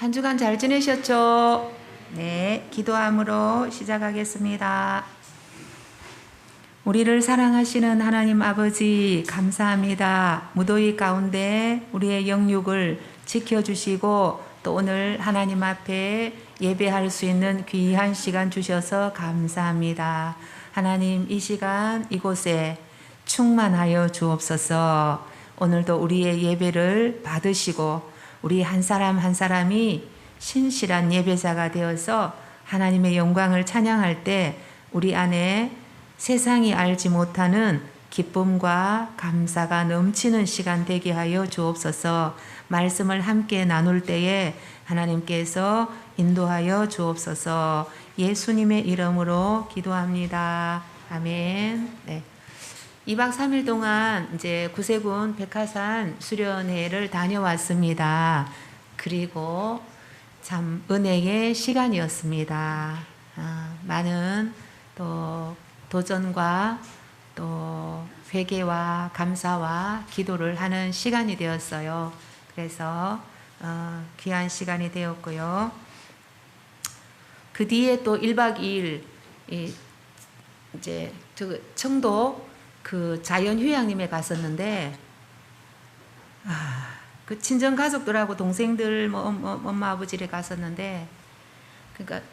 한 주간 잘 지내셨죠? 네, 기도함으로 시작하겠습니다. 우리를 사랑하시는 하나님 아버지 감사합니다. 무더위 가운데 우리의 영육을 지켜주시고 또 오늘 하나님 앞에 예배할 수 있는 귀한 시간 주셔서 감사합니다. 하나님 이 시간 이곳에 충만하여 주옵소서. 오늘도 우리의 예배를 받으시고 우리 한 사람 한 사람이 신실한 예배자가 되어서 하나님의 영광을 찬양할 때 우리 안에 세상이 알지 못하는 기쁨과 감사가 넘치는 시간 되게 하여 주옵소서. 말씀을 함께 나눌 때에 하나님께서 인도하여 주옵소서. 예수님의 이름으로 기도합니다. 아멘. 네. 2박 3일 동안 이제 구세군 백화산 수련회를 다녀왔습니다. 그리고 참 은혜의 시간이었습니다. 많은 또 도전과 또 회개와 감사와 기도를 하는 시간이 되었어요. 그래서 귀한 시간이 되었고요. 그 뒤에 또 1박 2일 이제 청도 그 자연휴양림에 갔었는데 그 친정 가족들하고 동생들 엄마 아버지를 갔었는데 그러니까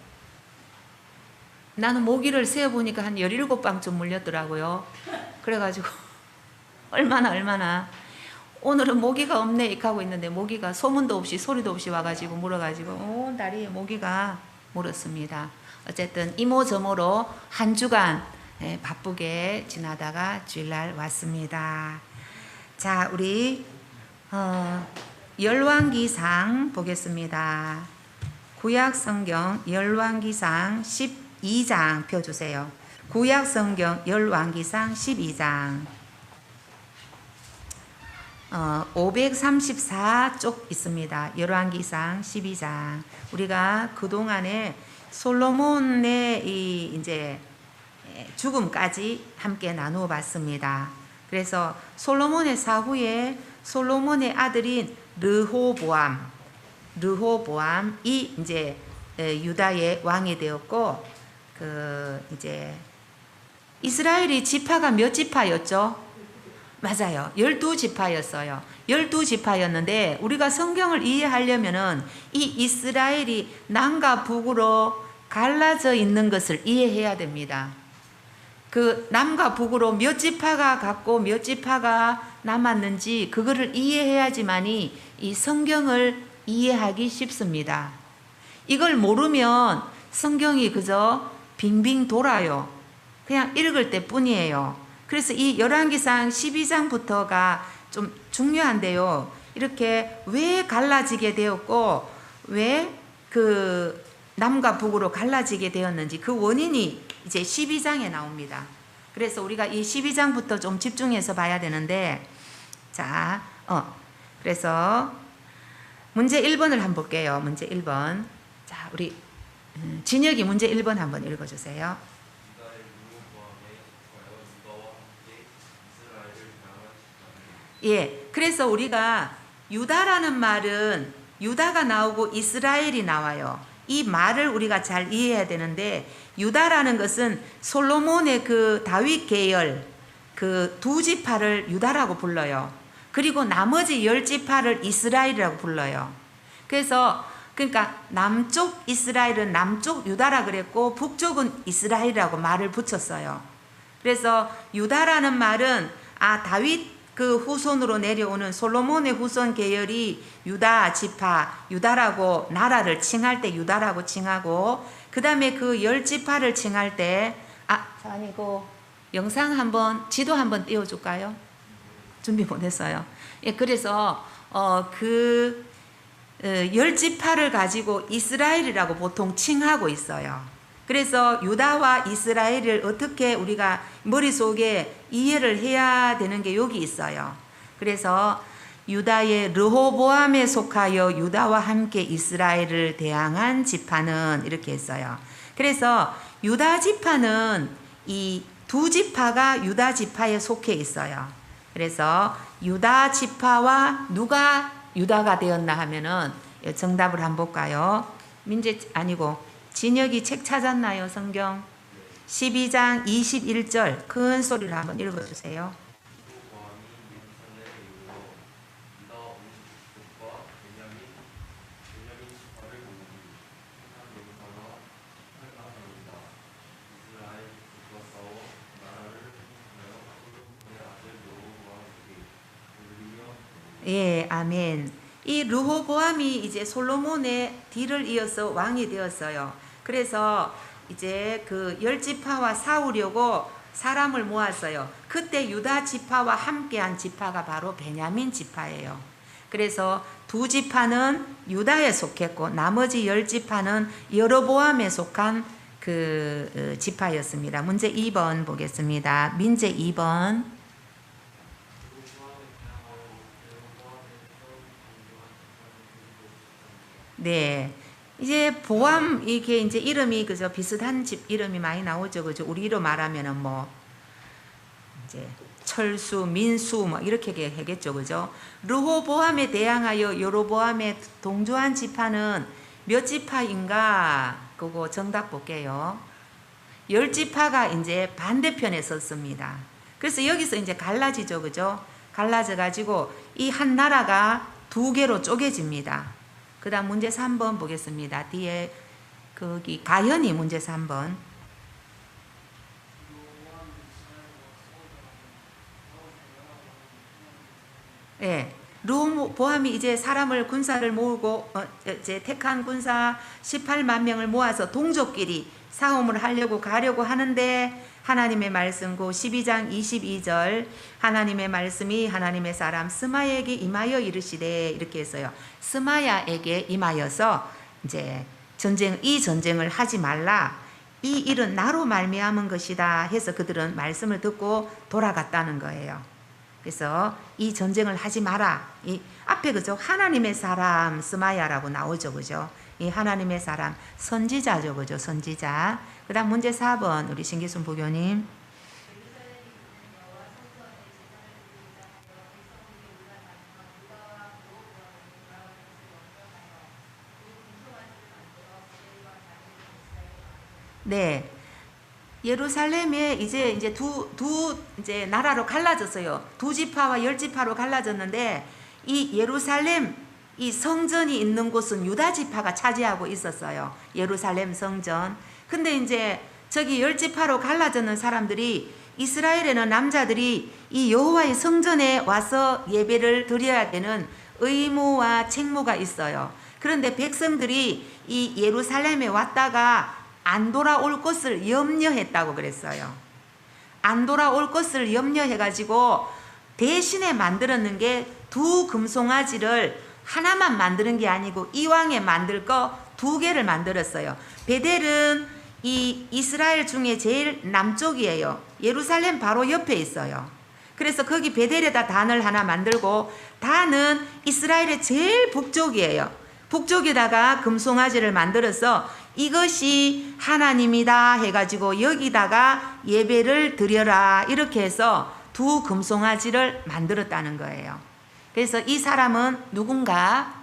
나는 모기를 세어보니까 한 17방쯤 물렸더라고요. 그래가지고 얼마나 오늘은 모기가 없네 이렇게 하고 있는데 모기가 소문도 없이 소리도 없이 와가지고 물어가지고 온 다리에 모기가 물었습니다. 어쨌든 이모저모로 한 주간 바쁘게 지나다가 주일날 왔습니다. 자, 우리 열왕기상 보겠습니다. 구약성경 열왕기상 12장 펴주세요. 구약성경 열왕기상 12장 534쪽 있습니다. 열왕기상 12장. 우리가 그동안에 솔로몬의 이제 죽음까지 함께 나누어 봤습니다. 그래서 솔로몬의 사후에 솔로몬의 아들인 르호보암이 이제 유다의 왕이 되었고 이제 이스라엘이 지파가 몇 지파였죠? 맞아요. 12지파였어요. 12지파였는데 우리가 성경을 이해하려면은 이 이스라엘이 남과 북으로 갈라져 있는 것을 이해해야 됩니다. 그 남과 북으로 몇 지파가 갔고 몇 지파가 남았는지 그거를 이해해야지만이 이 성경을 이해하기 쉽습니다. 이걸 모르면 성경이 그저 빙빙 돌아요. 그냥 읽을 때 뿐이에요. 그래서 이 열왕기상 12장부터가 좀 중요한데요. 이렇게 왜 갈라지게 되었고 왜 그 남과 북으로 갈라지게 되었는지 그 원인이 이제 12장에 나옵니다. 그래서 우리가 이 12장부터 좀 집중해서 봐야 되는데 자, 그래서 문제 1번을 한번 볼게요. 문제 1번. 자, 우리 진혁이 문제 1번 한번 읽어주세요. 예, 그래서 우리가 유다라는 말은 유다가 나오고 이스라엘이 나와요. 이 말을 우리가 잘 이해해야 되는데 유다라는 것은 솔로몬의 그 다윗 계열 그 두 지파를 유다라고 불러요. 그리고 나머지 10지파를 이스라엘이라고 불러요. 그래서 그러니까 남쪽 이스라엘은 남쪽 유다라 그랬고 북쪽은 이스라엘이라고 말을 붙였어요. 그래서 유다라는 말은 다윗 그 후손으로 내려오는 솔로몬의 후손 계열이 유다 지파, 유다라고 나라를 칭할 때 유다라고 칭하고 그 다음에 그 10지파를 칭할 때 아니고 영상 한번 지도 한번 띄워줄까요? 준비 못했어요. 예, 그래서 그 10지파를 가지고 이스라엘이라고 보통 칭하고 있어요. 그래서 유다와 이스라엘을 어떻게 우리가 머릿속에 이해를 해야 되는 게 여기 있어요. 그래서 유다의 르호보암에 속하여 유다와 함께 이스라엘을 대항한 지파는 이렇게 했어요. 그래서 유다 지파는 이 두 지파가 유다 지파에 속해 있어요. 그래서 유다 지파와 누가 유다가 되었나 하면은 정답을 한번 볼까요? 민재 아니고 진혁이 책 찾았나요? 성경 12장 21절 큰 소리로 한번 읽어주세요. 예, 아멘. 이 르호보암이 이제 솔로몬의 뒤를 이어서 왕이 되었어요. 그래서 이제 그 열 지파와 싸우려고 사람을 모았어요. 그때 유다 지파와 함께한 지파가 바로 베냐민 지파예요. 그래서 두 지파는 유다에 속했고 나머지 열 지파는 여로보암에 속한 그 지파였습니다. 문제 2번 보겠습니다. 민재 2번. 네. 이제 보암 이게 이제 이름이 그저 비슷한 집 이름이 많이 나오죠. 그죠? 우리로 말하면은 뭐 이제 철수, 민수 뭐 이렇게 하겠죠. 그죠? 르호보암에 대항하여 여로보암의 동조한 지파는 몇 지파인가? 그거 정답 볼게요. 10지파가 이제 반대편에 섰습니다. 그래서 여기서 이제 갈라지죠. 그죠? 갈라져 가지고 이 한 나라가 두 개로 쪼개집니다. 그 다음 문제 3번 보겠습니다. 뒤에 거기 가연이 문제 3번. 예. 르호보암이 이제 사람을 군사를 모으고 이제 택한 군사 18만 명을 모아서 동족끼리 싸움을 하려고 가려고 하는데 하나님의 말씀 고 12장 22절 하나님의 말씀이 하나님의 사람 스마야에게 임하여 이르시되 이렇게 했어요. 스마야에게 임하여서 이제 이 전쟁을 하지 말라. 이 일은 나로 말미암은 것이다 해서 그들은 말씀을 듣고 돌아갔다는 거예요. 그래서 이 전쟁을 하지 마라. 이 앞에 그죠? 하나님의 사람 스마야라고 나오죠. 그죠? 이 하나님의 사람 선지자죠. 그죠? 선지자. 그 다음 문제 4번 우리 신기순 부교님. 네. 예루살렘에 이제 이제 나라로 갈라졌어요. 두 지파와 열 지파로 갈라졌는데 이 예루살렘 이 성전이 있는 곳은 유다 지파가 차지하고 있었어요. 예루살렘 성전. 근데 이제 저기 열 지파로 갈라졌는 사람들이 이스라엘에는 남자들이 이 여호와의 성전에 와서 예배를 드려야 되는 의무와 책무가 있어요. 그런데 백성들이 이 예루살렘에 왔다가 안 돌아올 것을 염려했다고 그랬어요. 안 돌아올 것을 염려해가지고 대신에 만들었는 게 두 금송아지를 하나만 만드는 게 아니고 이왕에 만들 거 두 개를 만들었어요. 베델은 이 이스라엘 중에 제일 남쪽이에요. 예루살렘 바로 옆에 있어요. 그래서 거기 베델에다 단을 하나 만들고 단은 이스라엘의 제일 북쪽이에요. 북쪽에다가 금송아지를 만들어서 이것이 하나님이다 해가지고 여기다가 예배를 드려라 이렇게 해서 두 금송아지를 만들었다는 거예요. 그래서 이 사람은 누군가?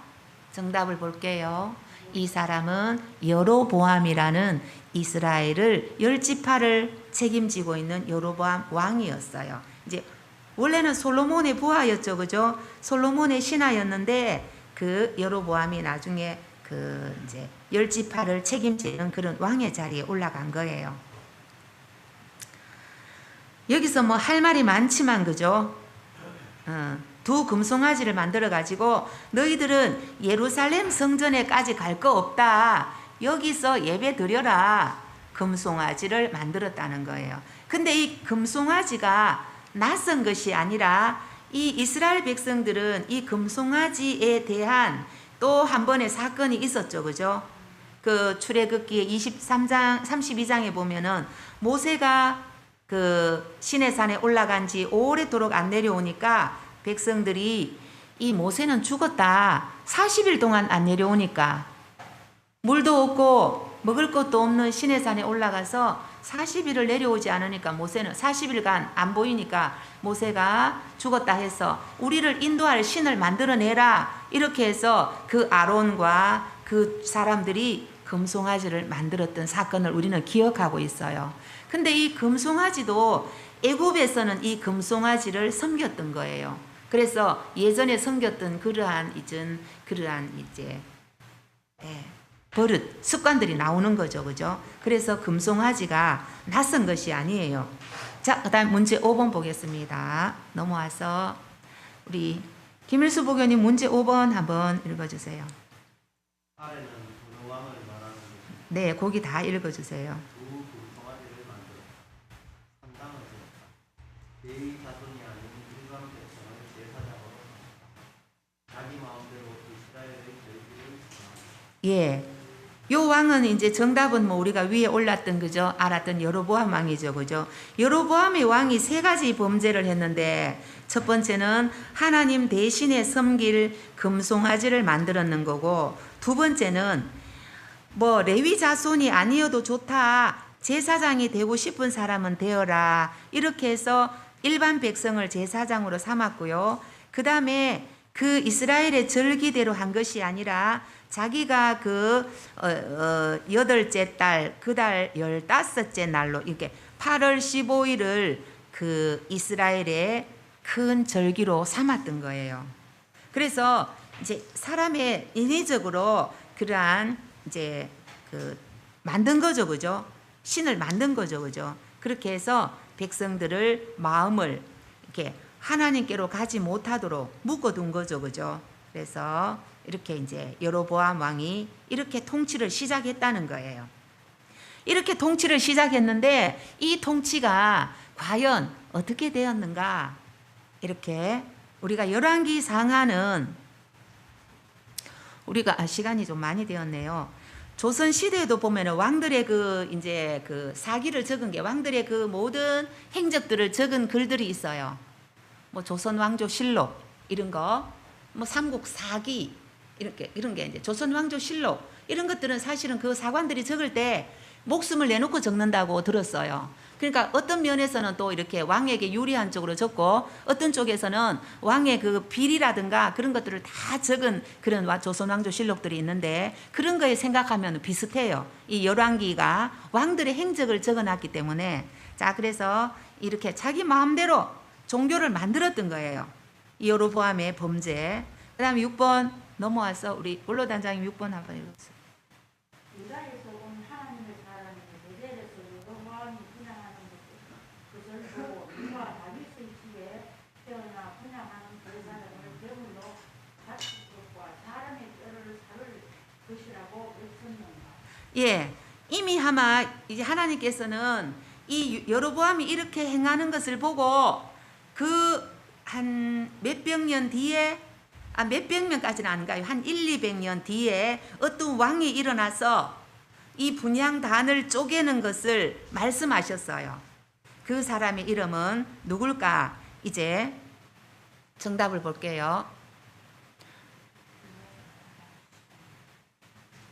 정답을 볼게요. 이 사람은 여로보암이라는 이스라엘을 열 지파를 책임지고 있는 여로보암 왕이었어요. 이제 원래는 솔로몬의 부하였죠. 그죠? 솔로몬의 신하였는데 그 여로보암이 나중에 그 이제 열 지파를 책임지는 그런 왕의 자리에 올라간 거예요. 여기서 뭐 할 말이 많지만 그죠? 두 금송아지를 만들어 가지고 너희들은 예루살렘 성전에까지 갈 거 없다. 여기서 예배 드려라. 금송아지를 만들었다는 거예요. 근데 이 금송아지가 낯선 것이 아니라 이 이스라엘 백성들은 이 금송아지에 대한 또 한 번의 사건이 있었죠. 그죠? 그 출애굽기 23장 32장에 보면은 모세가 그 시내산에 올라간 지 오래도록 안 내려오니까 백성들이 이 모세는 죽었다. 40일 동안 안 내려오니까 물도 없고 먹을 것도 없는 시내산에 올라가서 40일을 내려오지 않으니까 모세는 40일간 안 보이니까 모세가 죽었다 해서 우리를 인도할 신을 만들어내라 이렇게 해서 그 아론과 그 사람들이 금송아지를 만들었던 사건을 우리는 기억하고 있어요. 근데 이 금송아지도 애굽에서는 이 금송아지를 섬겼던 거예요. 그래서 예전에 섬겼던 그러한 이제 버릇, 습관들이 나오는 거죠. 그죠? 그래서 금송아지가 낯선 것이 아니에요. 자, 그 다음 문제 5번 보겠습니다. 넘어와서 우리 김일수 부교님 문제 5번 한번 읽어주세요. 아래는 두 왕을 말하는 것입니다. 네, 거기 다 읽어주세요. 두 금송아지를 만들어 상당을 지었다. 레위 자손이 아닌 일반 백성을 제사장으로 삼았다. 자기 마음대로 이스라엘의 절기를 정하였다. 예. 요 왕은 이제 정답은 뭐 우리가 위에 올랐던 그죠? 알았던 여로보암 왕이죠. 그죠? 여로보암의 왕이 세 가지 범죄를 했는데 첫 번째는 하나님 대신에 섬길 금송아지를 만들었는 거고 두 번째는 뭐 레위 자손이 아니어도 좋다. 제사장이 되고 싶은 사람은 되어라. 이렇게 해서 일반 백성을 제사장으로 삼았고요. 그 다음에 그 이스라엘의 절기대로 한 것이 아니라 자기가 그 여덟째 달, 그 달 15째 날로 이렇게 8월 15일을 그 이스라엘의 큰 절기로 삼았던 거예요. 그래서 이제 사람의 인위적으로 그러한 이제 그 만든 거죠. 그죠? 신을 만든 거죠. 그죠? 그렇게 해서 백성들을 마음을 이렇게 하나님께로 가지 못하도록 묶어둔 거죠. 그죠? 그래서 이렇게 이제 여로보암 왕이 이렇게 통치를 시작했다는 거예요. 이렇게 통치를 시작했는데 이 통치가 과연 어떻게 되었는가? 이렇게 우리가 열왕기 상하는 우리가 시간이 좀 많이 되었네요. 조선 시대에도 보면은 왕들의 그 이제 그 사기를 적은 게 왕들의 그 모든 행적들을 적은 글들이 있어요. 뭐 조선 왕조 실록 이런 거, 뭐 삼국 사기 이런 게 이제 조선 왕조 실록 이런 것들은 사실은 그 사관들이 적을 때 목숨을 내놓고 적는다고 들었어요. 그러니까 어떤 면에서는 또 이렇게 왕에게 유리한 쪽으로 적고 어떤 쪽에서는 왕의 그 비리라든가 그런 것들을 다 적은 그런 조선 왕조 실록들이 있는데 그런 거에 생각하면 비슷해요. 이 열왕기가 왕들의 행적을 적어놨기 때문에 자 그래서 이렇게 자기 마음대로 종교를 만들었던 거예요. 이 여로보암의 범죄. 그 다음에 6번 넘어와서 우리 원로단장님 6번 한번 읽어주세요. 유다에서 온 하나님의 사람이 베델에서 여로보암이 분양하는 것을 보고 누가 다윗의 집에 태어나 분양하는 그 사람을 제물로 바칠 것과 사람의 뼈를 사를 것이라고 외쳤는가. 예, 이미 아마 이제 하나님께서는 이 여로보암이 이렇게 행하는 것을 보고 그 한 몇백 년 뒤에 몇백 년까지는 안 가요. 한 1,200년 뒤에 어떤 왕이 일어나서 이 분향단을 쪼개는 것을 말씀하셨어요. 그 사람의 이름은 누굴까? 이제 정답을 볼게요.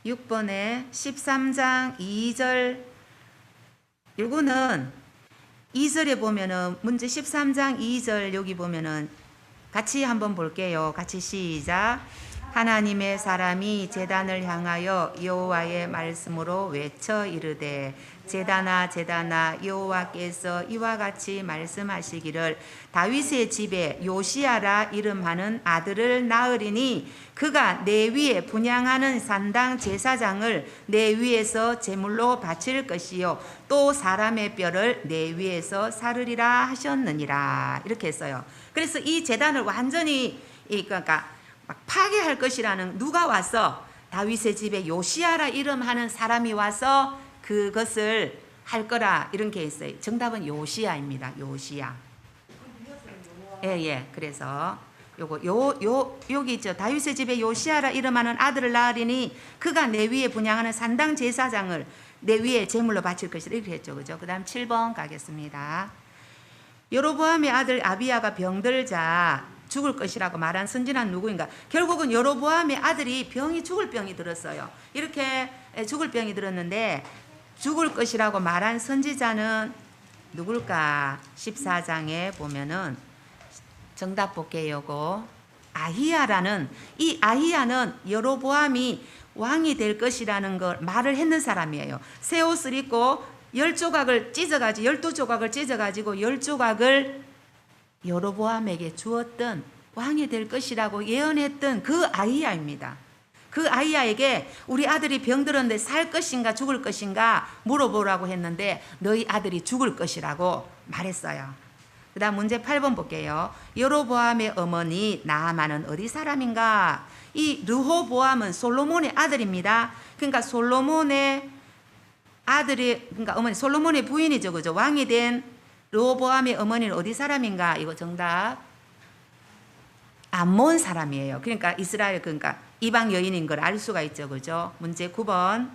6번에 13장 2절 요거는 2절에 보면은 문제 13장 2절 여기 보면은 같이 한번 볼게요. 같이 시작. 하나님의 사람이 제단을 향하여 여호와의 말씀으로 외쳐 이르되 제단아 제단아 여호와께서 이와 같이 말씀하시기를 다윗의 집에 요시야라 이름하는 아들을 낳으리니 그가 내 위에 분향하는 산당 제사장을 내 위에서 제물로 바칠 것이요 또 사람의 뼈를 내 위에서 사르리라 하셨느니라 이렇게 했어요. 그래서 이 제단을 완전히 그러니까 막 파괴할 것이라는 누가 와서 다윗의 집에 요시야라 이름하는 사람이 와서 그것을 할 거라 이런 게 있어요. 정답은 요시야입니다. 요시야. 예. 그래서 여기 있죠. 다윗의 집에 요시야라 이름하는 아들을 낳으리니 그가 내 위에 분향하는 산당 제사장을 내 위에 제물로 바칠 것이라 이렇게 했죠. 그죠? 그다음 7번 가겠습니다. 여로보암의 아들 아비야가 병들자 죽을 것이라고 말한 선지자는 누구인가? 결국은 여로보암의 아들이 죽을 병이 들었어요. 이렇게 죽을 병이 들었는데 죽을 것이라고 말한 선지자는 누굴까? 14장에 보면은 정답 볼게요. 요거 아히야라는, 이 아히야는 여로보암이 왕이 될 것이라는 걸 말을 했는 사람이에요. 새 옷을 입고 12조각을 찢어가지고 10조각을 여로보암에게 주었던, 왕이 될 것이라고 예언했던 그 아히야입니다. 그 아히야에게 우리 아들이 병들었는데 살 것인가 죽을 것인가 물어보라고 했는데 너희 아들이 죽을 것이라고 말했어요. 그 다음 문제 8번 볼게요. 여로보암의 어머니 나아만은 어디 사람인가? 이 르호보암은 솔로몬의 아들입니다. 그러니까 솔로몬의 아들이, 그러니까 어머니 솔로몬의 부인이죠, 그죠? 왕이 된 르호보암의 어머니는 어디 사람인가? 이거 정답 암몬 사람이에요. 그러니까 이스라엘, 그러니까 이방 여인인 걸 알 수가 있죠, 그죠? 문제 9번.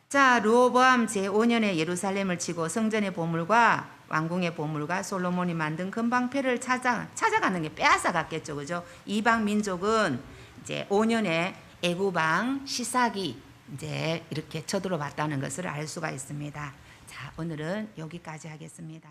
자, 르호보암 제5년에 예루살렘을 치고 성전의 보물과 왕궁의 보물과 솔로몬이 만든 금방패를 찾아가는 게 빼앗아 갔겠죠, 그죠? 이방 민족은 이제 5년에 애굽왕 시삭이 이제 이렇게 쳐들어왔다는 것을 알 수가 있습니다. 자, 오늘은 여기까지 하겠습니다.